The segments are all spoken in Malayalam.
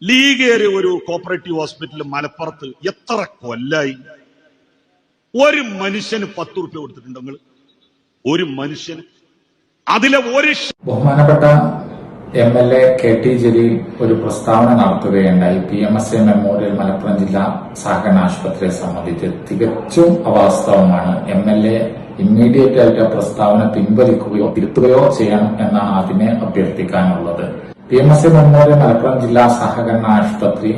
ലീഗേറിയ ഒരു കോപ്പറേറ്റീവ് ഹോസ്പിറ്റൽ മലപ്പുറത്ത് എത്ര കൊല്ലായി? ഒരു മനുഷ്യന് 10 റുപ്യ കൊടുത്തിട്ടുണ്ടോ നിങ്ങൾ? ഒരു മനുഷ്യന് അതിലെ ഒരു ബഹുമാനപ്പെട്ട MLA KT ജലീൽ ഒരു പ്രസ്താവന നടത്തുകയുണ്ടായി. PMSA മെമ്മോറിയൽ മലപ്പുറം ജില്ലാ സഹകരണ ആശുപത്രിയെ സംബന്ധിച്ച് തികച്ചും അവാസ്തവമാണ്. MLA ഇമ്മീഡിയറ്റ് ആയിട്ട് പ്രസ്താവന പിൻവലിക്കുകയോ തിരുത്തുകയോ ചെയ്യണം എന്നാണ് അതിനെ അഭ്യർത്ഥിക്കാനുള്ളത്. PMSA മെമ്മോറിയൽ മലപ്പുറം ജില്ലാ സഹകരണ ആശുപത്രി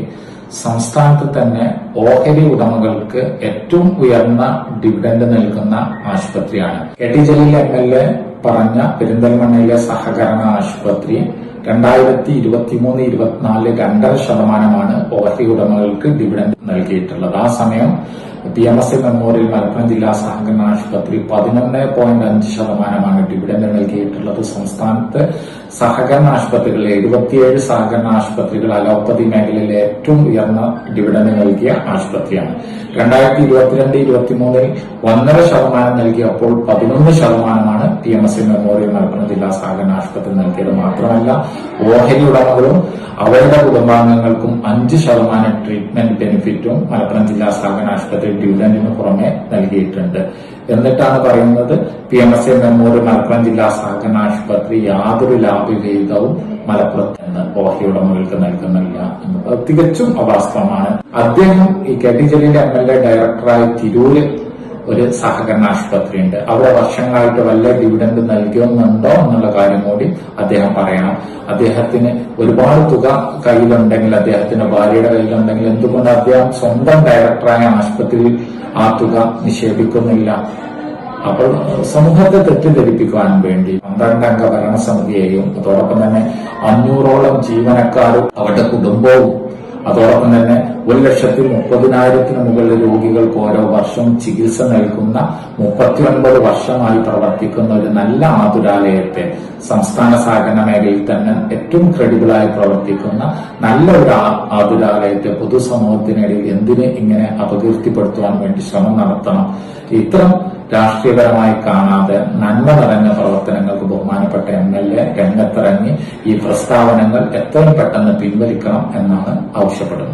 സംസ്ഥാനത്ത് തന്നെ ഓഹരി ഉടമകൾക്ക് ഏറ്റവും ഉയർന്ന ഡിവിഡന്റ് നൽകുന്ന ആശുപത്രിയാണ്. KT ജലീൽ MLA പറഞ്ഞ പെരിന്തൽമണ്ണയിലെ സഹകരണ ആശുപത്രി 2023-24 2.5% ഓഹരി ഉടമകൾക്ക് ഡിവിഡന്റ് നൽകിയിട്ടുള്ളത്. ആ സമയം PMSA മെമ്മോറിയൽ മലപ്പുറം ജില്ലാ സഹകരണ ആശുപത്രി 11.5% ഡിവിഡന്റ് നൽകിയിട്ടുള്ളത്. സംസ്ഥാനത്ത് സഹകരണ ആശുപത്രികളിലെ 77 സഹകരണ ആശുപത്രികൾ അലോപ്പതി മേഖലയിലെ ഏറ്റവും ഉയർന്ന ഡിവിഡന്റ് നൽകിയ ആശുപത്രിയാണ്. 2022-23 1.5% നൽകിയപ്പോൾ 11% PMSA മെമ്മോറിയൽ മലപ്പുറം ജില്ലാ സഹകരണ ആശുപത്രി നൽകിയത്. മാത്രമല്ല ഓഹരി ഉടമകളും അവരുടെ കുടുംബാംഗങ്ങൾക്കും 5% ട്രീറ്റ്മെന്റ് ബെനിഫിറ്റും മലപ്പുറം ജില്ലാ സഹകരണ ആശുപത്രി ഡിവിഡന്റിന് പുറമെ നൽകിയിട്ടുണ്ട്. എന്നിട്ടാണ് പറയുന്നത് PMSA മെമ്മോറിയൽ മലപ്പുറം ജില്ലാ സഹകരണ ആശുപത്രി യാതൊരു ലാഭവിഹിതവും മലപ്പുറത്ത് നിന്ന് ഓഹരി ഉടമകൾക്ക് നൽകുന്നില്ല എന്നത് തികച്ചും അവാസ്തവമാണ്. അദ്ദേഹം ഈ KT ജലീൽ MLA ഡയറക്ടറായി തിരൂര് ഒരു സഹകരണ ആശുപത്രി ഉണ്ട്. അവിടെ വർഷങ്ങളായിട്ട് വല്ല ഡിവിഡന്റ് നൽകുന്നുണ്ടോ എന്നുള്ള കാര്യം കൂടി അദ്ദേഹം പറയണം. അദ്ദേഹത്തിന് ഒരുപാട് തുക കയ്യിലുണ്ടെങ്കിൽ, അദ്ദേഹത്തിന്റെ ഭാര്യയുടെ കയ്യിലുണ്ടെങ്കിൽ എന്തുകൊണ്ട് അദ്ദേഹം സ്വന്തം ഡയറക്ടറായ ആശുപത്രിയിൽ ആ തുക നിക്ഷേപിക്കുന്നില്ല? അപ്പോൾ സമൂഹത്തെ തെറ്റിദ്ധരിപ്പിക്കുവാൻ വേണ്ടി 12 അംഗ ഭരണസമിതിയെയും അതോടൊപ്പം തന്നെ 500ഓളം ജീവനക്കാരും അവരുടെ കുടുംബവും അതോടൊപ്പം തന്നെ 1,30,000 മുകളിൽ രോഗികൾക്ക് ഓരോ വർഷവും ചികിത്സ നൽകുന്ന 39 വർഷമായി പ്രവർത്തിക്കുന്ന ഒരു നല്ല ആതുരാലയത്തെ, സംസ്ഥാന സഹകരണ മേഖലയിൽ തന്നെ ഏറ്റവും ക്രെഡിബിളായി പ്രവർത്തിക്കുന്ന നല്ല ഒരു ആതുരാലയത്തെ പൊതുസമൂഹത്തിനിടയിൽ എന്തിന് ഇങ്ങനെ അപകീർത്തിപ്പെടുത്തുവാൻ വേണ്ടി ശ്രമം നടത്തണം? ഇത്തരം രാഷ്ട്രീയപരമായി കാണാതെ നന്മ നിറഞ്ഞ പ്രവർത്തനങ്ങൾക്ക് ബഹുമാനപ്പെട്ട MLA രംഗത്തിറങ്ങി ഈ പ്രസ്താവനകൾ എത്രയും പെട്ടെന്ന് പിൻവലിക്കണം എന്നാണ് ആവശ്യപ്പെടുന്നത്.